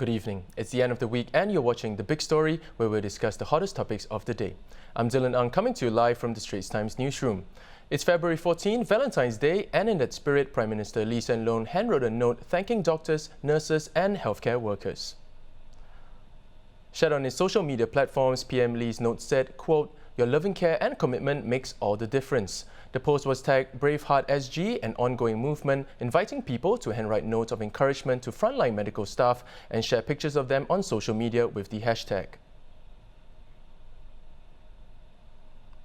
Good evening. It's the end of the week and you're watching The Big Story, where we'll discuss the hottest topics of the day. I'm Dylan Ang, coming to you live from the Straits Times newsroom. It's February 14, Valentine's Day, and in that spirit, Prime Minister Lee Hsien Loong handwrote a note thanking doctors, nurses and healthcare workers. Shared on his social media platforms, PM Lee's note said, quote, "Your loving care and commitment makes all the difference." The post was tagged Braveheart SG, an ongoing movement inviting people to handwrite notes of encouragement to frontline medical staff and share pictures of them on social media with the hashtag.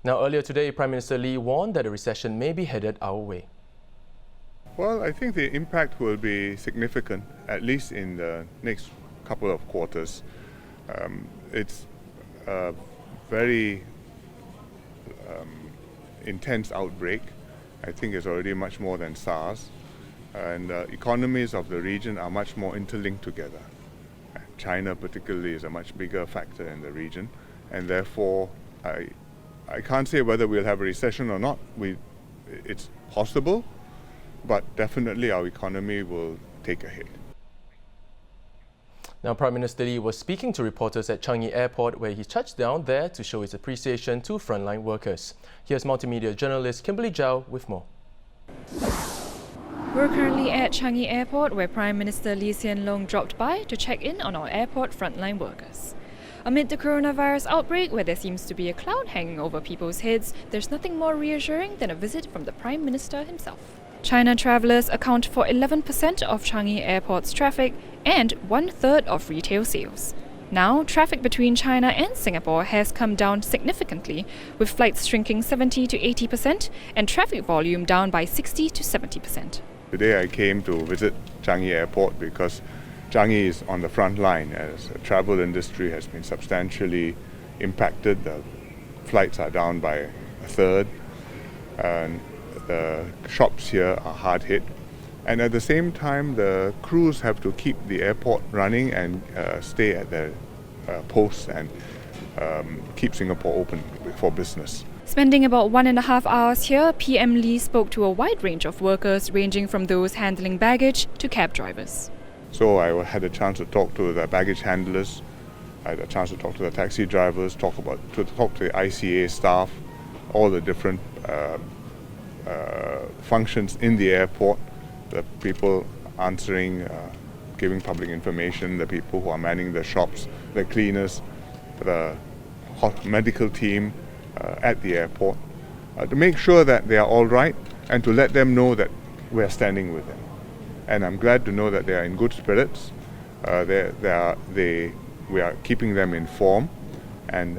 Now, earlier today, Prime Minister Lee warned that a recession may be headed our way. Well, I think the impact will be significant, at least in the next couple of quarters. It's a very intense outbreak. I think it's already much more than SARS, and economies of the region are much more interlinked together. China particularly is a much bigger factor in the region, and therefore I can't say whether we'll have a recession or not. It's possible, but definitely our economy will take a hit. Now, Prime Minister Lee was speaking to reporters at Changi Airport, where he touched down there to show his appreciation to frontline workers. Here's Multimedia journalist Kimberly Jow with more. We're currently at Changi Airport, where Prime Minister Lee Hsien Loong dropped by to check in on our airport frontline workers. Amid the coronavirus outbreak, where there seems to be a cloud hanging over people's heads, there's nothing more reassuring than a visit from the Prime Minister himself. China travellers account for 11% of Changi Airport's traffic and 1/3 of retail sales. Now, traffic between China and Singapore has come down significantly, with flights shrinking 70 to 80% and traffic volume down by 60 to 70%. Today I came to visit Changi Airport because Changi is on the front line as the travel industry has been substantially impacted. The flights are down by 1/3 and the shops here are hard hit. And at the same time, the crews have to keep the airport running and stay at their posts and keep Singapore open for business. Spending about 1.5 hours here, PM Lee spoke to a wide range of workers, ranging from those handling baggage to cab drivers. So I had a chance to talk to the baggage handlers, I had a chance to talk to the taxi drivers, talk to the ICA staff, all the different functions in the airport, the people answering, giving public information, the people who are manning the shops, the cleaners, the medical team at the airport, to make sure that they are all right and to let them know that we are standing with them. And I'm glad to know that they are in good spirits. We are keeping them informed, and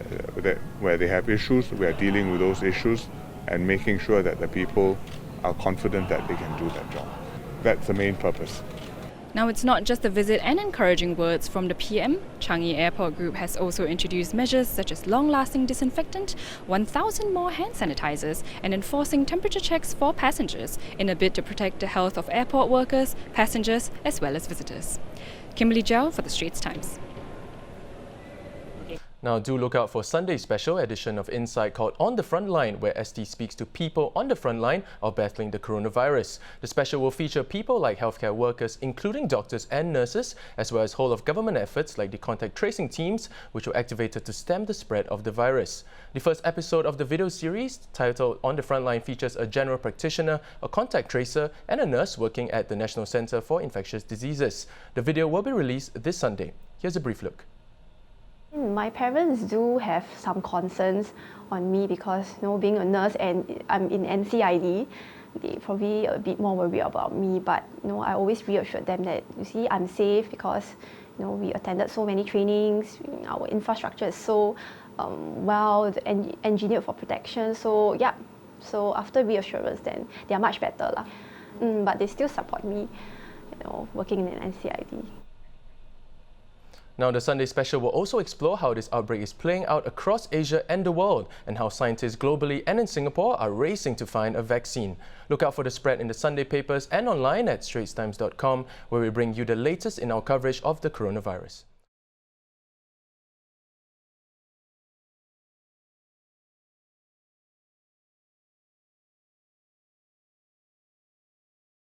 where they have issues, we are dealing with those issues and making sure that the people are confident that they can do that job. That's the main purpose. Now, it's not just the visit and encouraging words from the PM. Changi Airport Group has also introduced measures such as long-lasting disinfectant, 1,000 more hand sanitizers, and enforcing temperature checks for passengers in a bid to protect the health of airport workers, passengers, as well as visitors. Kimberly Jow for the Straits Times. Now, do look out for Sunday's special edition of Insight called On the Frontline, where ST speaks to people on the front line of battling the coronavirus. The special will feature people like healthcare workers, including doctors and nurses, as well as whole-of-government efforts like the contact tracing teams, which were activated to stem the spread of the virus. The first episode of the video series, titled On the Frontline, features a general practitioner, a contact tracer, and a nurse working at the National Centre for Infectious Diseases. The video will be released this Sunday. Here's a brief look. My parents do have some concerns on me because, being a nurse and I'm in NCID, they probably a bit more worried about me. But, I always reassured them that, I'm safe because, we attended so many trainings, our infrastructure is so well engineered for protection. So, yeah, so after reassurance, then they are much better. But they still support me, working in an NCID. Now, the Sunday special will also explore how this outbreak is playing out across Asia and the world, and how scientists globally and in Singapore are racing to find a vaccine. Look out for the spread in the Sunday papers and online at straitstimes.com, where we bring you the latest in our coverage of the coronavirus.